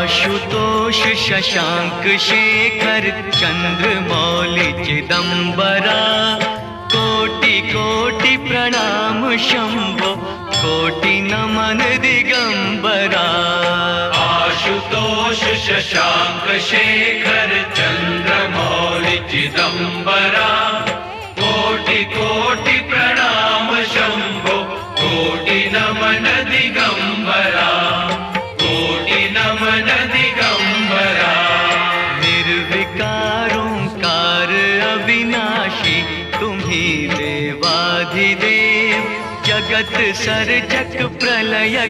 आशुतोष शशांक शेखर चंद्रमौलि चिदंबरा, कोटि कोटि प्रणाम शंभो, कोटि नमन दिगंबरा। आशुतोष शशांक शेखर चंद्रमौलि चिदंबरा, कोटि कोटि प्रणाम शंभो, कोटि नमन दिगंबरा, कोटि नमन दिगंबरा। निर्विकार ओंकार अविनाशी, तुम्ही देवाधिदेव, जगत सर्जक प्रलय